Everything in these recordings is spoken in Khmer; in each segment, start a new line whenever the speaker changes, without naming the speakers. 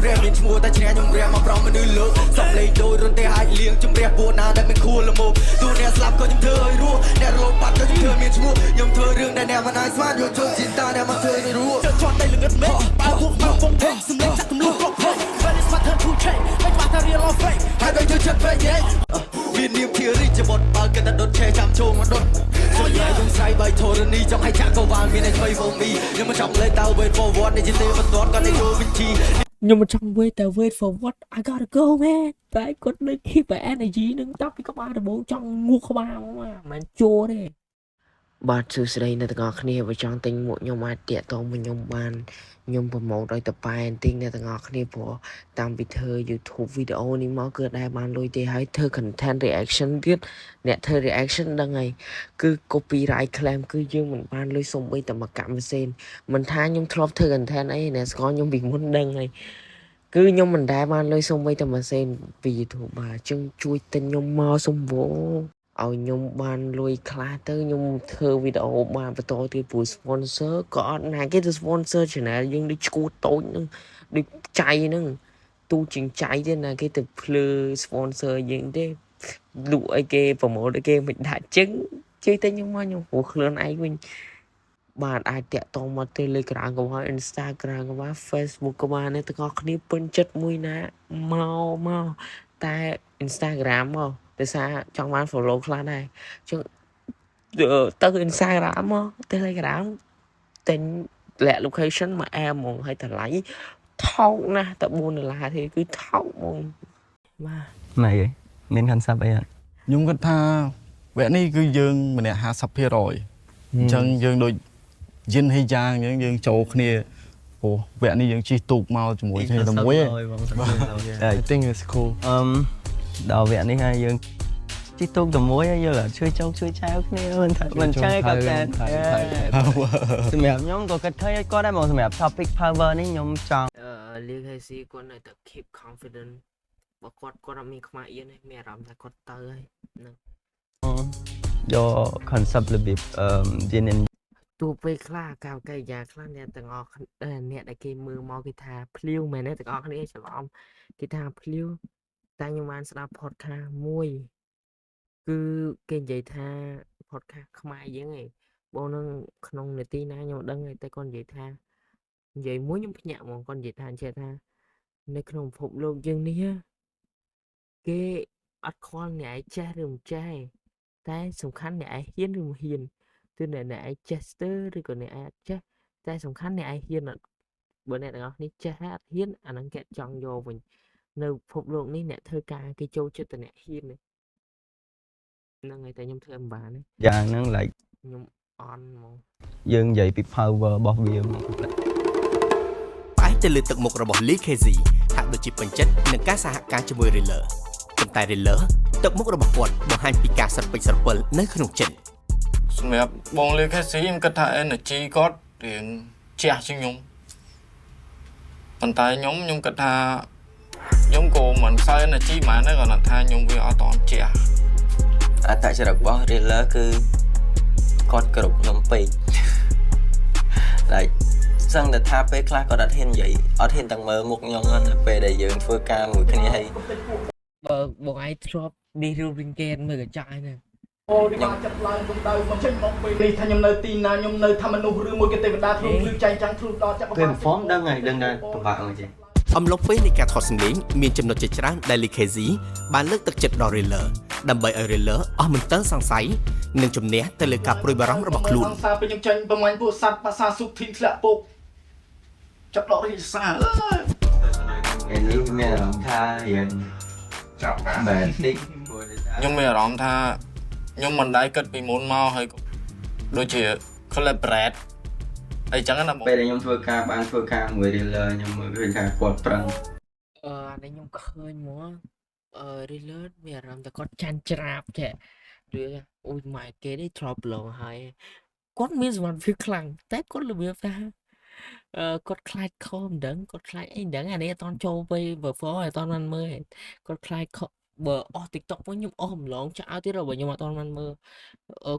រះមានឈ្មោះតែឈ្នះខ្ញុំរះមកប្រងមនុស្សលោកសំលេងដូចរន្ទះអាចលៀងជំរះពួកណាដែលមិនខួរល្មមទូអ្នកស្លាប់ក៏ខ្ញុំធ្វើឲ្យរស់អ្នករលបាត់ក៏ខ្ញុំធ្វើមានឈ្មោះខ្ញុំធ្វើរឿងដែលអ្នកមិនអាចស្មានយកជើងជីតាអ្នកមកធ្វើឲ្យរស់ជន់តែល្ងឹតមេបើពួកបើវងថេសំលេងចាក់ទម្លុះគ្រប់ភេ But it's my turn to change មិនបាត់ថា real or fake ហើយដូចទៅចិត្តពេកមាននាមជារីចបុតបើកតែដុតឆេចាំចូលមកដុតส่วนใหญ่ខ្ញុំស្រ័យបីធរនីចង់ឲ្យចាក់កវ៉ាល់មានតែថ្មីហ្វមីខ្ញុំមិនចង់លេតើ wait for what នេះជាទេបន្ទាត់ក៏តែចូលវិធីខ្ញុំមិនចង់ wait for what I gotta go man តែគាត់នៅ keep energy នឹងតាប់ពីក្បាលដំបងចង់ងូក្បាលមកមិនជួទេបាទសួស្តីអ្នកទាំងអស់គ្នាបើចង់ទិញមួកខ្ញុំអាចតាក់ទងមកខ្ញុំបានខ្ញុំប្រម៉ូទឲ្យតប៉ែនទិញអ្នកទាំងអស់គ្នាព្រោះតាមពីធ្វើ YouTube វីដេអូនេះមកគឺដែរបានលុយទេហើយធ្វើ content reaction ទៀតអ្នកធ្វើ reaction ដឹងហើយគឺ copyright claim គឺយើងមិនបានលុយសូម្បីតែមួយកាក់ម៉ាស៊ីនមិនថាខ្ញុំធ្លាប់ធ្វើ content អីអ្នកស្គាល់ខ្ញុំពីមុនដឹងហើយគឺខ្ញុំមិនដែលបានលុយសូម្បីតែម៉ាស៊ីនពី YouTube បាទអញ្ចឹងជួយទិញខ្ញុំមកសំវោឲ្យខ្ញុំបានលុយខ្លះទៅខ្ញុំធ្វើវីដេអូបានបន្តទៀតព្រោះ sponsor ក៏អត់ណាគេទៅ sponsor channel យើងដូចឈួតតូចហ្នឹងដូចចៃហ្នឹងទូជាងចៃទេណាគេទៅភ្លើ sponsor យើងទេលក់ឲ្យគេប្រម៉ូទឲ្យគេមិនដាក់ចឹងជួយតែខ្ញុំមកខ្ញុំព្រោះខ្លួនឯងវិញបាទអាចតាក់ទងមក Telegram ក៏បាន Instagram ក៏បាន Facebook ក៏បានអ្នកទាំងអស់គ្នាពេញចិត្តមួយណាមកតែ Instagram មកដោយសារចង់បាន follow ខ្លះដែរចឹងទៅ Instagram មក Telegram ទិញលាក់ location មកអែហ្មងហើយតម្លៃថោកណាស់តែ$4ទេគឺថោកហ្មងបាទ
ណៃអីមាន concept អីអត់
ខ្ញុំគិតថាវគ្គនេះគឺយើងម្នាក់ 50% អញ្ចឹងយើងដូចយិនហេយ៉ាងអញ្ចឹងយើងចូលគ្នាព្រោះវគ្គនេះយើងជិះទូកមកជាមួយគ្នាតែមួយI think it's cool
ដល់វគ្គនេះហើយយើងជិះទូកតែមួយហើយយើងជួយចោកជួយចែវគ្នាមិនថាមិនចឹងឯងគាត់តែសម្រាប់ខ្ញុំក៏គិតឃើញគាត់ដែរមកសម្រាប់ topic power នេះខ្ញុំចង់
លៀងហើយស៊ីគាត់នៅតែ keep confident បើគាត់អត់មានខ្មាស់អៀនទេមានអារម្មណ៍ថាគាត់ទៅហើយហ្នឹង
យក concept របៀបជានិន
ទោះពេលខ្លះកៅកែយ៉ាខ្លះអ្នកទាំងអស់អ្នកដែលគេមើលមកគេថាភ្លាវមែនទេទាំងអស់គ្នាច្រឡំគេថាភ្លាវតែខ្ញុំបានស្ដាប់ podcast មួយគឺគេនិយាយថា podcast ខ្មែរយើងឯងបងនឹងក្នុងនាទីណាខ្ញុំដឹងតែគាត់និយាយថានិយាយមួយខ្ញុំភ្ញាក់ហ្មងគាត់និយាយថាចេះថានៅក្នុងពិភពលោកយើងនេះគេអត់ខ្វល់អ្នកឯងចេះឬមិនចេះតែសំខាន់អ្នកឯងហ៊ានឬមិនហ៊ានទោះអ្នកឯងចេះស្ទើរឬក៏អ្នកឯងអត់ចេះតែសំខាន់អ្នកឯងហ៊ានអត់បើអ្នកទាំងអស់នេះចេះហើយអត់ហ៊ានអាហ្នឹងគេចង់យកវិញនៅពិភពលោកនេះអ្នកធ្វើការគេចូលចិត្តតែអ្នកហ៊ានហ្នឹងហើយតែខ្ញុំធ្វើមិនបានទេ
យ៉ាងហ្នឹង like
ខ្ញុំអន់ហ្មង
យើងនិយាយពី power របស់វា
ផ្អែកទៅលើទឹកមុខរបស់ Lee KZ ហាក់ដូចជាពេញចិត្តនឹងការសហការជាមួយ Railer ប៉ុន្តែ Railer ទឹកមុខរបស់គាត់បង្ហាញពីការស្រពេចស្រពិលនៅក្នុងចិត្ត
សម្រាប់បង Lee KZ ខ្ញុំគិតថា energy គាត់រៀងជះជាងខ្ញុំប៉ុន្តែខ្ញុំគិតថាខ្ញុំក៏មិនសូវ energy ហ្មងដែរគាត់ថាខ្ញុំវាអត់តន់ជះ
អត្តចរិតរបស់ Railer គឺគាត់គ្រប់ខ្ញុំពេក like សឹងតែថាពេលខ្លះគាត់អត់ហ៊ាននិយាយអត់ហ៊ានទាំងមើលមុខខ្ញុំណាពេលដែលយើងធ្វើការមួយគ្នាហើយ
បើបងឯងធ្លាប់នេះរូបវិញគេមើលកញ្ចក់ឯណា
អូនេះបានចាប់ឡើងក្នុងដៅមកចេញមកពេលនេះថាខ្ញុំនៅទីណាខ្ញុំនៅថាមនុស្សឬមួយគេទេវតាធ្លុះលឺចែងចាំងធ្លុះដល់ចាប់
ពេល perform ដឹងហើយដឹងតែពិបាកមកចេះ
អំឡុងពេលនៃការថតសម្លេងមានចំណុចជាច្រើនដែល Lee KZ បានលើកទឹកចិត្តដល់ Railer ដើម្បីឲ្យ Railer អស់មន្ទិលសង្ស័យនិងជំនះទៅលើការព្រួយបារម្ភរបស់ខ្លួន
សង្សារពេលខ្ញុំចេញប្រមាញ់ពួកសត្វភាសាសុខធីនធ្លាក់ពុកចាប់ដករាជសារ
ពេលនេះមានអារម្មណ៍ថាយើងចាប់បែនតិច
ខ្ញុំមានអារម្មណ៍ថាខ្ញុំមិនដែរគិតពីមុនមកហើយដូចជា collaborate អីចឹងណា
ពេលដែលខ្ញុំធ្វើការបានធ្វើការមួយ Railer ខ្ញុំមើលឃើញថាគាត់ប្រឹង
អានេះខ្ញុំឃើញមកRailer មានអារម្មណ៍ថាគាត់ចាញ់ច្រាបចេះឬអូយម៉ែគេនេះធ្លាប់ឡងហើយគាត់មានសមត្ថភាពខ្លាំងតែគាត់របៀបថាគាត់ខ្លាចខំមិនដឹងគាត់ខ្លាចអីមិនដឹងអានេះអត់តន់ចូលទៅបើ for អត់តន់បានមើលគាត់ខ្លាចបើអស់ TikTok វិញខ្ញុំអស់ម្លងចោលទៀតបើខ្ញុំអត់តន់បានមើល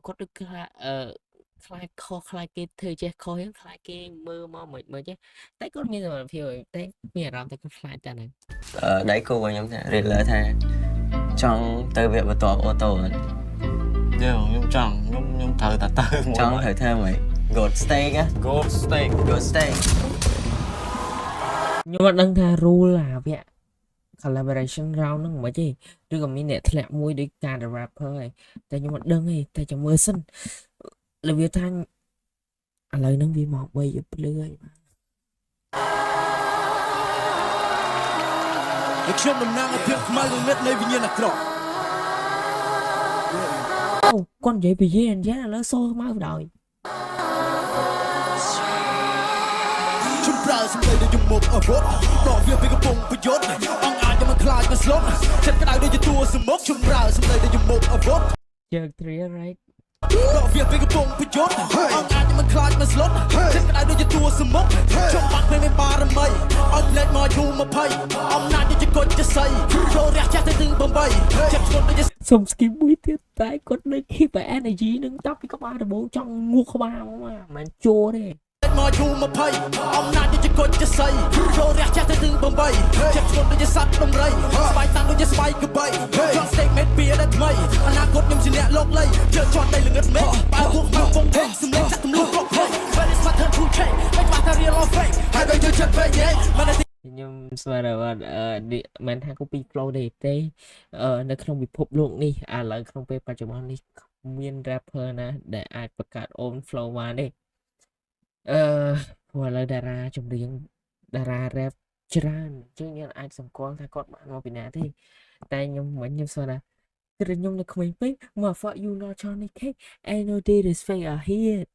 គាត់ដូចថា
ខ្លាចខុសខ្លាចគេធ្វើចេះខុសហ្នឹងខ្លាចគេមើលមកមិនចេះតែគាត់មានសមត្ថភាពតែមានអារម្មណ៍តែគាត់ខ្លាចតែហ្នឹង
ដៃគូរបស់ខ្ញុំថា Riddler ថាចង់ទៅវគ្គបន្ទាប់អូតូអត់
ខ្ញុំចង់ខ្ញុំត្រូវតែទៅ
ចង់ត្រូវធ្វើម៉េច Gold Steak ណា
Gold Steak
Gold Steak
ខ្ញុំអត់ដឹងថា rule អាវគ្គ collaboration round ហ្នឹងមិនទេឬក៏មានអ្នកធ្លាក់មួយដូចការ rapper ឯងតែខ្ញុំអត់ដឹងទេតែចាំមើលសិនរបៀបថាឥឡូវហ្នឹងវាមក3យប់ភ្លឺហើយបាទ
ខ្ញុំតំណាងឲ្យភាពខ្មៅងងឹតនៃវិញ្ញាណអាក្រក់
អូគាត់និយាយពីយើងឥឡូវសូខ្មៅដល់
ខ្ញុំប្រើសម្ដីដូចមុខអវុធប្រវាពីកំពង់ប្រយុទ្ធអង្គអាចមិនខ្លាចមិនស្លុតចិត្តក្តៅដូចជាតួសមុខខ្ញុំប្រើសម្ដីដូចមុខអវុធ
Jerk 3 right
ប្រវាពីកំពង់ប្រយុទ្ធអង្គអាចមិនខ្លាចមិនស្លុតចិត្តក្តៅដូចជាតួសមុខខ្ញុំបាត់ពេលមានបារមីឲ្យផ្លេចមកយូរ20អំណាចដូចជាកុចចស័យចូលរះចាស់ទៅถึง8ចិត្តធ្ងន់ដូចជា
សុំ skip មួយទៀតតែគាត់នៅ keep energy នឹងតាប់ពីក្បាលដំបងចង់ងូសក្បាលមកមិនមែនជួទេ
មកយូរ20អំណាចដូចជាកុចចស័យចូលរះចាស់ទៅถึง8ចិត្តធ្ងន់ដូចជាសត្វដំរីស្បែកតាំងដូចជាស្បែកកបីចង់ stake មេតពីដល់ថ្មីអនាគតខ្ញុំជាអ្នកលោកលៃជឿជាន់តែល្ងឹតមេបើពួកមកពងពេកសម្លេងចាក់ទម្លុះគ្រប់ផ្លេច But it's my turn to change មិនបាត់ថា real or fake ហើយដូចជាចិត្តពេកមិន
ខ្ញុំស្មានថាមិនថា copy flow ទេនៅក្នុងពិភពលោកនេះឥឡូវក្នុងពេលបច្ចុប្បន្ននេះមាន rapper ណាដែលអាចបង្កើត own flow បានទេព្រោះឥឡូវតារាចម្រៀងតារា rap ច្រើនជាងយើងអាចសង្កល់ថាគាត់បានមកពីណាទេតែខ្ញុំស្មានថាគឺខ្ញុំនៅក្មេងពេកមក fuck you not Johnny Cake ain't no this fake I hit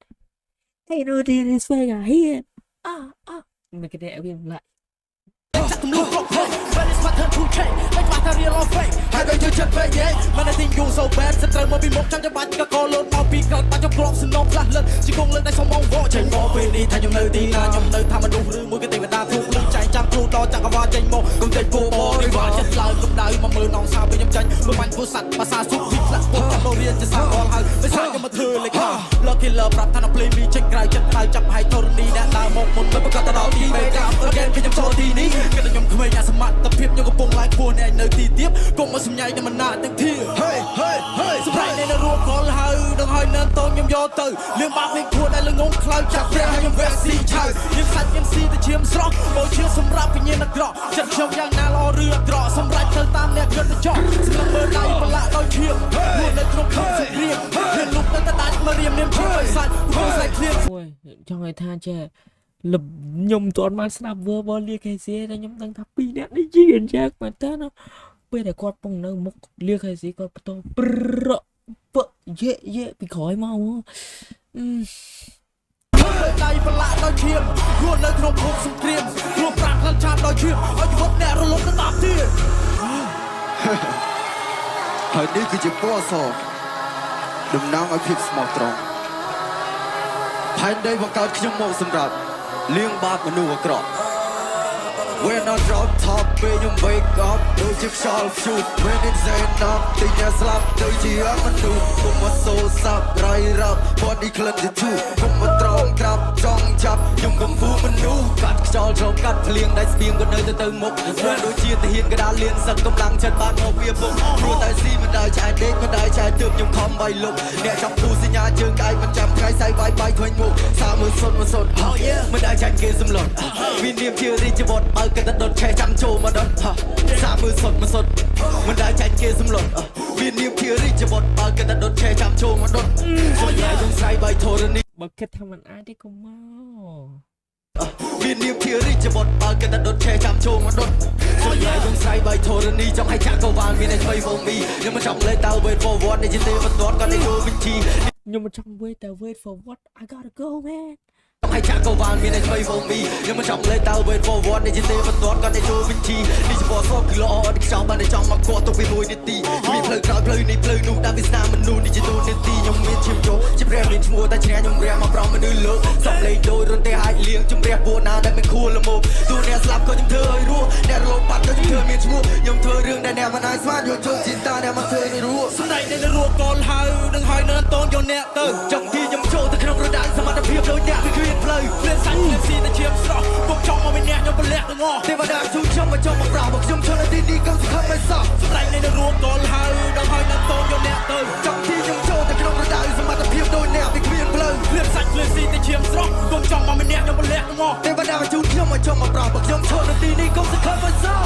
ain't no this fake I hit មិនគេតែវាឡា
ចាក់ទម្លុះគ្រប់ផ្លេច But it's my turn to change មិនបាត់ថា real or fake ហើយដូចជាចិត្តពេកមិនតែ think you so bad សត្រូវមកពីមុខចង់ចាំបាច់ក៏កលោតមកពីក្រោយបាច់ចុកគ្រាប់សំណងផ្លាស់លិតជាគង់លើកដៃសុំមកវកចេញមកពេលនេះថាខ្ញុំនៅទីណាខ្ញុំនៅថាមនុស្សឬមួយក៏ទេវតាធូបលឹងចែងចាំគ្រូដល់ចក្រវាលចេញមកគុំតែពួកបរិវារចិត្តឡើងកម្ដៅមកមើលនងសាពេលខ្ញុំចាញ់មើលបាញ់ពួកសัตว์ភាសាសុខវិផ្លាក់ពួកទៅរៀនជាសាអល់ហើយមិនថាខ្ញុំមកធ្វើលេខា Lucky love ប្រាប់ថានៅ play me ចេញក្រៅចិត្តហើយចាប់ហើយធរនីអ្នកដើរមកមុនមិនប្រកាសទៅដល់ទីមេកាអត់គេខ្ញុំចូលទីនេះគឺខ្ញុំក្មេងអាសមត្ថភាពខ្ញុំកំពុងឡើងខ្ពស់អ្នកនៅទីទៀតកុំមកសម្ញៃតែមិនណាទាំងធា Hey hey hey សម្រាប់អ្នកនៅរួមកលហើយនឹងហើយនៅតូនខ្ញុំយកទៅលឿងបាក់លេងខួរដែលល្ងងខ្លោចចាប់ព្រះហើយខ្ញុំវេស៊ីឆៅយើងសាច់ខ្ញុំស៊ីទៅឈាមស្រស់បោជាសម្រាប់វិញ្ញាណអាក្រក់ចិត្តខ្ញុំយ៉ាងណាល្អឬអាក្រក់សម្រាប់ទៅតាមអ្នកគិតទៅចោះស្ងឹមមើលដៃប្រឡាក់ដោយឈាមខ្លួននៅក្នុងក្នុងសង្គ្រាមមានលុបទៅដាច់មករៀមនាមឈ្មោះសាច់ខ្លួនសាច់ឃ្លៀង
អូយចង់ឲ្យថាចេះខ្ញុំមិនទាន់បានស្ដាប់ verbal លា KC តែខ្ញុំដឹងថាពីរនាក់នេះជាអញ្ចឹងមែនតើពេលដែលគាត់ពងនៅមុខលា KC គាត់បន្តប្រយេពីក្រោយមក
ដៃប្រឡាក់ដោយឈាមខ្លួននៅក្នុងភពសង្គ្រាមខ្លួនប្រាក់ខ្លាំងឆាតដោយឈាមឲ្យជីវិតអ្នករលត់ទៅដល់ទៀតហើយនេះគឺជាពណ៌សតំណាងឲ្យភាពស្មោះត្រង់ផែនដីបង្កើតខ្ញុំមកសម្រាប់លាងបាបមនុស្សអាក្រក់ When I drop top ពេលខ្ញុំ wake up ដូចជាខ្យល់ព្យុះ When it's enough ទីញ៉ាស្លាប់ដូចជាមនុស្សគុំមកសូសាប់រៃរ៉ាប់ body ក្លិនជាជូរគុំមកត្រង់ក្រាបចង់ចាប់ខ្ញុំកំពូមនុស្សកាត់ខ្យល់ចូលកាត់ភ្លៀងដៃស្ទៀងក៏នៅទៅមុខព្រោះដូចជាទាហានកដាលលៀនសឹកកម្លាំងចិត្តបានមកវាពុកព្រោះតែស៊ីមិនដែរចែកដេកមិនដែរចែកទើបខ្ញុំខំបៃលុកអ្នកចង់ពូសញ្ញាជើងកាយមិនចាំថ្ងៃសៃបាយបាយឃើញមុខសាមើលសុនមិនដែរចែកគេសំឡុតមាននាមជារីជីវតបើក៏ដុតឆេះចាំចូលមកដុតសាមើលសុនមិនដែរចែកគេសំឡុតមាននាមជារីជីវតបើក៏ដុតឆេះចាំចូលមកដុតសុនយ៉ាងស្រីបាយធរនី
បើគិតថាមិនអាចទេកុំមក
មាននាមជារីជីវតបើក៏ដុតឆេះចាំចូលមកដុតសុនយ៉ាងស្រីបាយធរនីចង់ឲ្យចាក់កវ៉ាល់មានតែថ្មីបងមីខ្ញុំមិនចង់លេងទៅ wait for what នេះជាទេបន្ទាត់ក៏នៅយូរវិញជី
ខ្ញុំមិនចង់ wait for what I gotta go man
ឲ្យចាក់កវ៉ាល់មានតែថ្មីបងមីខ្ញុំមិនចង់លេងទៅ wait for what នេះជាទេបន្ទាត់ក៏នៅយូរវិញជីនេះជាពណ៌សគឺល្អអត់ខ្ចោះបានតែចង់មកគាត់ទៅពីមួយនាទីមានផ្លូវក្រោយផ្លូវនេះផ្លូវនោះដាក់វាស្នាមមនុស្សនេះជាទូនាទីខ្ញុំមានឈាមជោជាព្រះមានឈ្មោះតែឈ្នះខ្ញុំរះមកប្រំមនុស្សលោកសំលេងដូចរន្ទះអាចលៀងជំរះពួកណាដែលមិនខួរល្មមទូអ្នកស្លាប់ក៏ខ្ញុំធ្វើឲ្យរស់អ្នករលត់បាត់ក៏ខ្ញុំធ្វើមានឈ្មោះខ្ញុំធ្វើរឿងដែលអ្នកមិនអាចស្មានយកចូលជីតាអ្នកមកធ្វើឲ្យរស់សម្ដែងនៅរស់កលហើយនឹងហើយនៅតូនយកអ្នកទៅចង់ទីខ្ញុំចូលទៅក្នុង អ្នកវាគ្មានផ្លូវគ្មានសាច់គ្មានស៊ីតែឈាមស្រស់ពួកចង់មកមានអ្នកខ្ញុំប្រលាក់ទាំងអស់ទេវតាជូនខ្ញុំមកចង់មកប្រាមកខ្ញុំឈរនៅទីនេះកុំសង្ឃឹមមិនសោះស្រែកនៅរួមកលហើយដល់ហើយនៅតូនយកអ្នកទៅចង់ទីខ្ញុំចូលទៅក្នុងរដូវសមត្ថភាពដូចអ្នកវាគ្មានផ្លូវគ្មានសាច់គ្មានស៊ីតែឈាមស្រស់កុំចង់មកមានអ្នកខ្ញុំប្រលាក់ទាំងអស់ទេវតាជូនខ្ញុំមកចង់មកប្រាមកខ្ញុំឈរនៅទីនេះកុំសង្ឃឹមមិនសោះ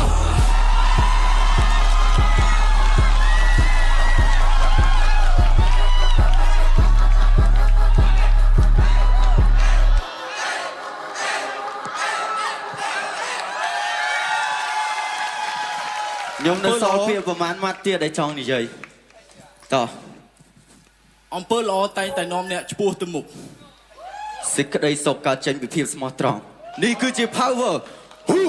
ខ្ញុំនៅសល់ពាក្យប្រហែលម៉ាត់ទៀតដែលចង់និយាយតោះអំពើល្អតែងតែនាំអ្នកឆ្ពោះទៅមុខសេចក្តីសុខកើតចេញពីភាពស្មោះត្រង់នេះគឺជា power
អូ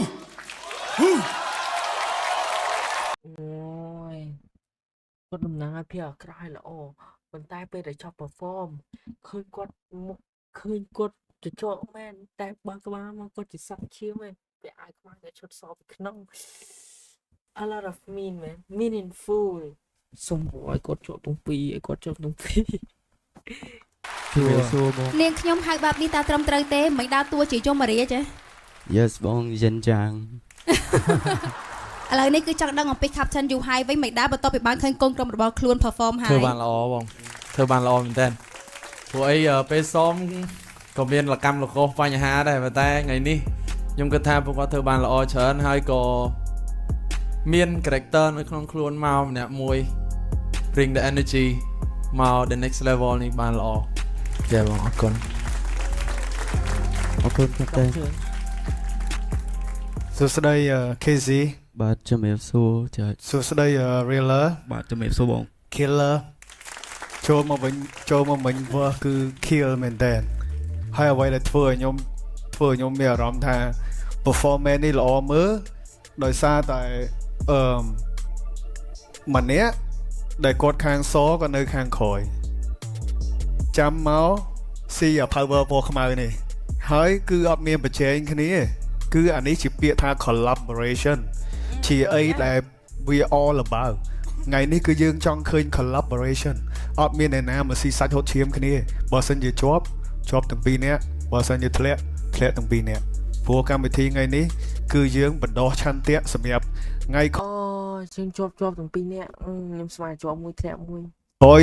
យគាត់តំណាងឲ្យភាពអាក្រក់ឲ្យល្អប៉ុន្តែពេលដែលចប់ perform ឃើញគាត់មុខឃើញគាត់ចចកមែនតែបើក្បាលមកគាត់ជាសក់ឈាមឯងពេលអាយខ្មៅតែឈុតសពីក្នុង a lot of meaningful សុំឲ្យគាត់ជាប់ទាំងពីរឲ្យគាត់ជាប់ទាំងពីរ
នាងខ្ញុំហៅបែបនេះតើត្រឹមត្រូវទេមិនដើរតួជាយមរាជទេ
Yes បងយិនចាង
ឥឡូវនេះគឺចង់ដឹងអំពី Captain យូហៃវិញមិនដែរបន្ទាប់ពីបានឃើញកូនក្រុមរបស់ខ្លួន perform ហើយ
ធ្វើបានល្អបងធ្វើបានល្អមែនតើព្រោះអីពេលសមក៏មានលកម្មលកោសបញ្ហាដែរប៉ុន្តែថ្ងៃនេះខ្ញុំគិតថាពួកគាត់ធ្វើបានល្អច្រើនហើយក៏មាន character នៅក្នុងខ្លួនមកម្នាក់មួយ bring the energy មក the next level នេះបានល្អចាបងអរគុណ
អរគុណครับតែ
សួស្តី KZ
បាទជំរាបសួរចា
សួស្តី Realer
បាទជំរាបសួរបង
Killer ចូលមកវិញវើគឺ kill មែនតើហើយអ្វីដែលធ្វើឲ្យខ្ញុំមានអារម្មណ៍ថា performance នេះល្អមើលដោយសារតែម្នាក់ដែលគាត់ខាងសក៏នៅខាងក្រោយចាំមកស៊ី power ពណ៌ខ្មៅនេះហើយគឺអត់មានប្រជែងគ្នាគឺអានេះជាពាក្យថា collaboration ជាអីដែល we all about ថ្ងៃនេះគឺយើងចង់ឃើញ collaboration អត់មានអ្នកណាមកស៊ីសាច់ហូតឈាមគ្នាបើសិនជាជាប់ទាំងពីរនាក់បើសិនជាធ្លាក់ទាំងពីរនាក់ព្រោះកម្មវិធីថ្ងៃនេះគឺយើងបណ្ដោះឆន្ទៈសម្រាប់ថ្ងៃ
អូជាងជាប់ទាំងពីរនាក់ខ្ញុំស្មានជាប់មួយធ្លាក់មួយ
ក្រោយ